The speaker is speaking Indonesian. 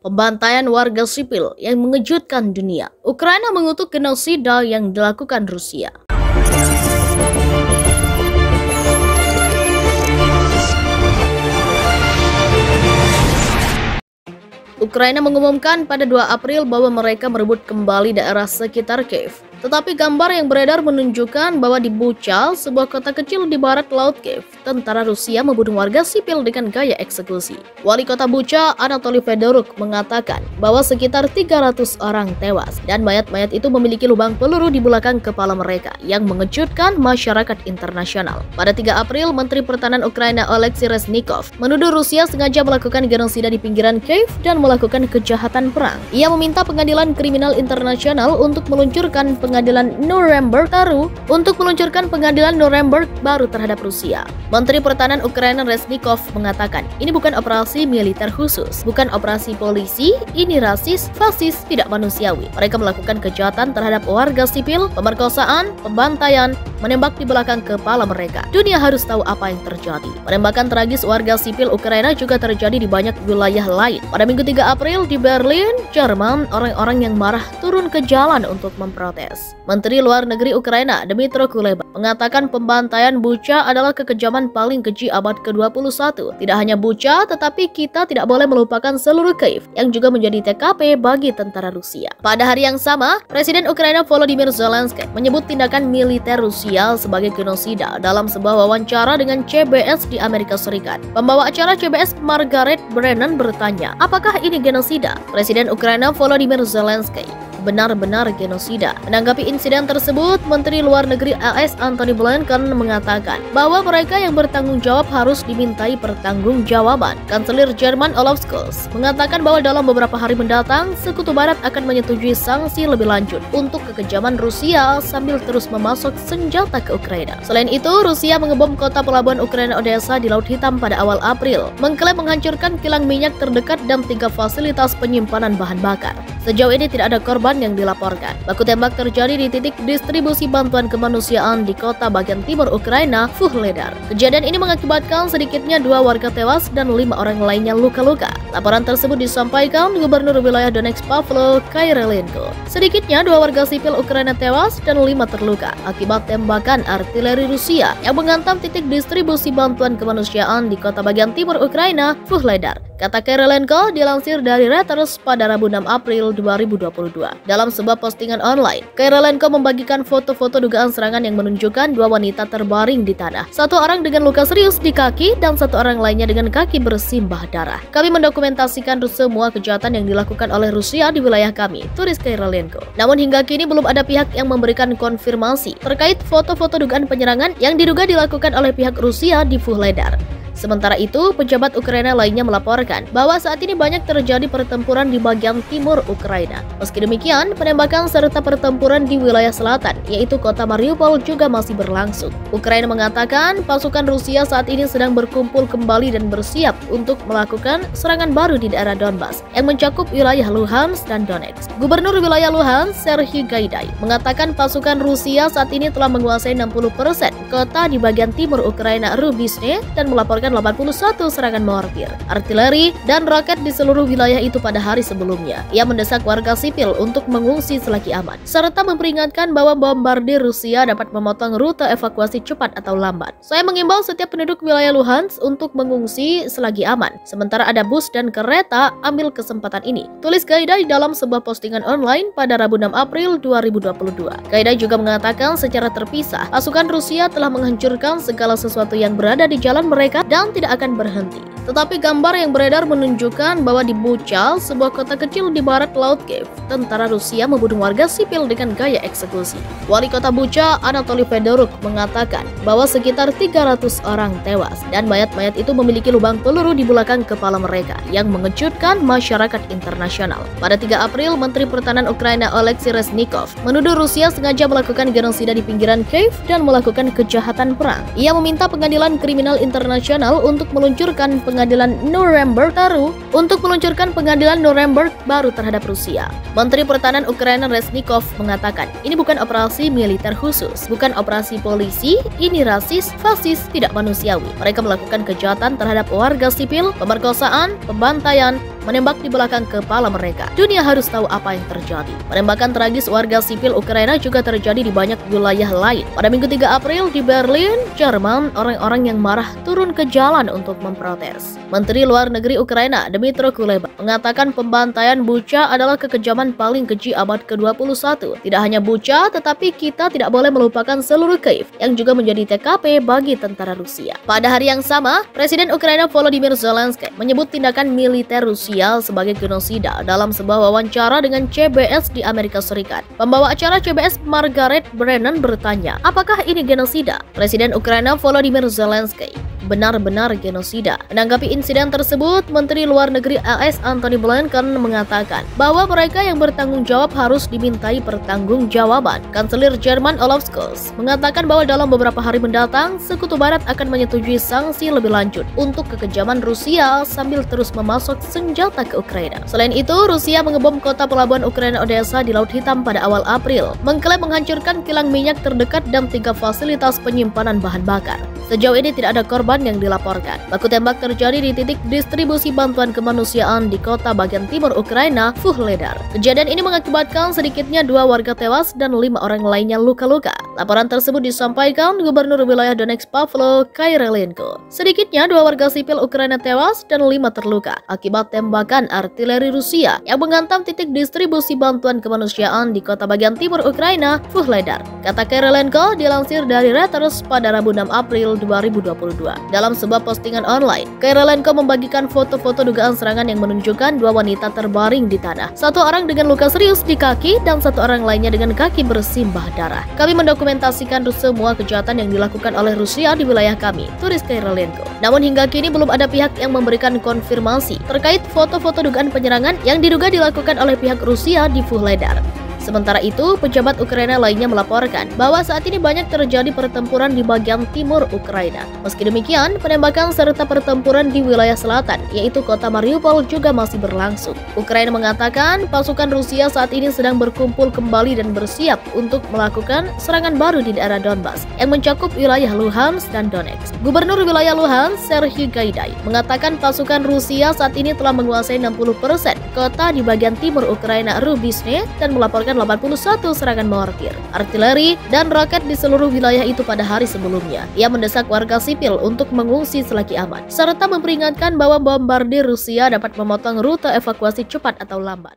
Pembantaian warga sipil yang mengejutkan dunia. Ukraina mengutuk genosida yang dilakukan Rusia. Ukraina mengumumkan pada 2 April bahwa mereka merebut kembali daerah sekitar Kiev. Tetapi gambar yang beredar menunjukkan bahwa di Bucha, sebuah kota kecil di barat laut Kiev, tentara Rusia membunuh warga sipil dengan gaya eksekusi. Wali kota Bucha, Anatoly Fedoruk, mengatakan bahwa sekitar 300 orang tewas dan mayat-mayat itu memiliki lubang peluru di belakang kepala mereka yang mengejutkan masyarakat internasional. Pada 3 April, Menteri Pertahanan Ukraina Oleksiy Reznikov menuduh Rusia sengaja melakukan genosida di pinggiran Kiev dan melakukan kejahatan perang. Ia meminta Pengadilan Kriminal Internasional untuk meluncurkan pengadilan Nuremberg baru terhadap Rusia. Menteri Pertahanan Ukraina Reznikov mengatakan, ini bukan operasi militer khusus, bukan operasi polisi, ini rasis, fasis, tidak manusiawi. Mereka melakukan kejahatan terhadap warga sipil, pemerkosaan, pembantaian, menembak di belakang kepala mereka. Dunia harus tahu apa yang terjadi. Penembakan tragis warga sipil Ukraina juga terjadi di banyak wilayah lain. Pada Minggu 3 April di Berlin, Jerman, orang-orang yang marah turun ke jalan untuk memprotes. Menteri Luar Negeri Ukraina, Dmytro Kuleba, mengatakan pembantaian Bucha adalah kekejaman paling keji abad ke-21. Tidak hanya Bucha, tetapi kita tidak boleh melupakan seluruh Kiev yang juga menjadi TKP bagi tentara Rusia. Pada hari yang sama, Presiden Ukraina Volodymyr Zelensky menyebut tindakan militer Rusia sebagai genosida dalam sebuah wawancara dengan CBS di Amerika Serikat. Pembawa acara CBS Margaret Brennan bertanya, apakah ini genosida? Presiden Ukraina Volodymyr Zelensky benar-benar genosida. Menanggapi insiden tersebut, Menteri Luar Negeri AS Antony Blinken mengatakan bahwa mereka yang bertanggung jawab harus dimintai pertanggungjawaban. Kanselir Jerman Olaf Scholz mengatakan bahwa dalam beberapa hari mendatang, Sekutu Barat akan menyetujui sanksi lebih lanjut untuk kekejaman Rusia sambil terus memasok senjata ke Ukraina. Selain itu, Rusia mengebom kota pelabuhan Ukraina Odessa di Laut Hitam pada awal April, mengklaim menghancurkan kilang minyak terdekat dan 3 fasilitas penyimpanan bahan bakar. Sejauh ini tidak ada korban yang dilaporkan. Baku tembak terjadi di titik distribusi bantuan kemanusiaan di kota bagian timur Ukraina, Vuhledar. Kejadian ini mengakibatkan sedikitnya 2 warga tewas dan 5 orang lainnya luka-luka. Laporan tersebut disampaikan Gubernur wilayah Donetsk Pavlo Kyrylenko. Sedikitnya 2 warga sipil Ukraina tewas dan 5 terluka akibat tembakan artileri Rusia yang menghantam titik distribusi bantuan kemanusiaan di kota bagian timur Ukraina, Vuhledar. Kata Kyrylenko dilansir dari Reuters pada Rabu 6 April 2022. Dalam sebuah postingan online, Kyrylenko membagikan foto-foto dugaan serangan yang menunjukkan 2 wanita terbaring di tanah. 1 orang dengan luka serius di kaki dan 1 orang lainnya dengan kaki bersimbah darah. Kami mendokumentasikan semua kejahatan yang dilakukan oleh Rusia di wilayah kami, tulis Kyrylenko. Namun hingga kini belum ada pihak yang memberikan konfirmasi terkait foto-foto dugaan penyerangan yang diduga dilakukan oleh pihak Rusia di Vuhledar. Sementara itu, pejabat Ukraina lainnya melaporkan bahwa saat ini banyak terjadi pertempuran di bagian timur Ukraina. Meski demikian, penembakan serta pertempuran di wilayah selatan, yaitu kota Mariupol juga masih berlangsung. Ukraina mengatakan pasukan Rusia saat ini sedang berkumpul kembali dan bersiap untuk melakukan serangan baru di daerah Donbas yang mencakup wilayah Luhansk dan Donetsk. Gubernur wilayah Luhansk, Serhiy Gaidai, mengatakan pasukan Rusia saat ini telah menguasai 60% kota di bagian timur Ukraina, Rubizhne, dan melaporkan 81 serangan mortir, artileri, dan roket di seluruh wilayah itu pada hari sebelumnya. Ia mendesak warga sipil untuk mengungsi selagi aman, serta memperingatkan bahwa bombardir Rusia dapat memotong rute evakuasi cepat atau lambat. Saya mengimbau setiap penduduk wilayah Luhansk untuk mengungsi selagi aman. Sementara ada bus dan kereta, ambil kesempatan ini, tulis Gaidai dalam sebuah postingan online pada Rabu 6 April 2022. Gaidai juga mengatakan secara terpisah, pasukan Rusia telah menghancurkan segala sesuatu yang berada di jalan mereka dan tidak akan berhenti. Tetapi gambar yang beredar menunjukkan bahwa di Bucha, sebuah kota kecil di barat laut Kiev, tentara Rusia membunuh warga sipil dengan gaya eksekusi. Wali kota Bucha, Anatoly Fedoruk, mengatakan bahwa sekitar 300 orang tewas dan mayat-mayat itu memiliki lubang peluru di belakang kepala mereka yang mengejutkan masyarakat internasional. Pada 3 April, Menteri Pertahanan Ukraina Oleksiy Reznikov menuduh Rusia sengaja melakukan genosida di pinggiran Kiev dan melakukan kejahatan perang. Ia meminta Pengadilan Kriminal Internasional untuk meluncurkan pengadilan Nuremberg baru terhadap Rusia. Menteri Pertahanan Ukraina Reznikov mengatakan, ini bukan operasi militer khusus, bukan operasi polisi, ini rasis, fasis, tidak manusiawi. Mereka melakukan kejahatan terhadap warga sipil, pemerkosaan, pembantaian, menembak di belakang kepala mereka. Dunia harus tahu apa yang terjadi. Penembakan tragis warga sipil Ukraina juga terjadi di banyak wilayah lain. Pada Minggu 3 April di Berlin, Jerman, orang-orang yang marah turun ke jalan untuk memprotes. Menteri Luar Negeri Ukraina, Dmytro Kuleba, mengatakan pembantaian Bucha adalah kekejaman paling keji abad ke-21. Tidak hanya Bucha, tetapi kita tidak boleh melupakan seluruh Kiev yang juga menjadi TKP bagi tentara Rusia. Pada hari yang sama, Presiden Ukraina Volodymyr Zelensky menyebut tindakan militer Rusia sebagai genosida dalam sebuah wawancara dengan CBS di Amerika Serikat. Pembawa acara CBS Margaret Brennan bertanya, apakah ini genosida? Presiden Ukraina Volodymyr Zelensky benar-benar genosida. Menanggapi insiden tersebut, Menteri Luar Negeri AS Antony Blinken mengatakan bahwa mereka yang bertanggung jawab harus dimintai pertanggungjawaban. Kanselir Jerman Olaf Scholz mengatakan bahwa dalam beberapa hari mendatang, Sekutu Barat akan menyetujui sanksi lebih lanjut untuk kekejaman Rusia sambil terus memasok senjata ke Ukraina. Selain itu, Rusia mengebom kota pelabuhan Ukraina Odessa di Laut Hitam pada awal April, mengklaim menghancurkan kilang minyak terdekat dan 3 fasilitas penyimpanan bahan bakar. Sejauh ini tidak ada korban yang dilaporkan. Baku tembak terjadi di titik distribusi bantuan kemanusiaan di kota bagian timur Ukraina, Vuhledar. Kejadian ini mengakibatkan sedikitnya 2 warga tewas dan 5 orang lainnya luka-luka. Laporan tersebut disampaikan Gubernur Wilayah Donetsk Pavlo Kyrylenko. Sedikitnya 2 warga sipil Ukraina tewas dan 5 terluka akibat tembakan artileri Rusia yang menghantam titik distribusi bantuan kemanusiaan di kota bagian timur Ukraina, Vuhledar. Kata Kyrylenko dilansir dari Reuters pada Rabu 6 April 2022. Dalam sebuah postingan online, Kyrylenko membagikan foto-foto dugaan serangan yang menunjukkan 2 wanita terbaring di tanah. 1 orang dengan luka serius di kaki dan 1 orang lainnya dengan kaki bersimbah darah. Kami mendokumentasikan semua kejahatan yang dilakukan oleh Rusia di wilayah kami, tulis Kyrylenko. Namun hingga kini belum ada pihak yang memberikan konfirmasi terkait foto-foto dugaan penyerangan yang diduga dilakukan oleh pihak Rusia di Vuhledar. Sementara itu, pejabat Ukraina lainnya melaporkan bahwa saat ini banyak terjadi pertempuran di bagian timur Ukraina. Meski demikian, penembakan serta pertempuran di wilayah selatan, yaitu kota Mariupol juga masih berlangsung. Ukraina mengatakan pasukan Rusia saat ini sedang berkumpul kembali dan bersiap untuk melakukan serangan baru di daerah Donbas yang mencakup wilayah Luhansk dan Donetsk. Gubernur wilayah Luhansk, Serhiy Gaidai, mengatakan pasukan Rusia saat ini telah menguasai 60% kota di bagian timur Ukraina, Rubizhne, dan melaporkan 81 serangan mortir, artileri, dan roket di seluruh wilayah itu pada hari sebelumnya. Ia mendesak warga sipil untuk mengungsi selagi aman, serta memperingatkan bahwa bombardir Rusia dapat memotong rute evakuasi cepat atau lambat.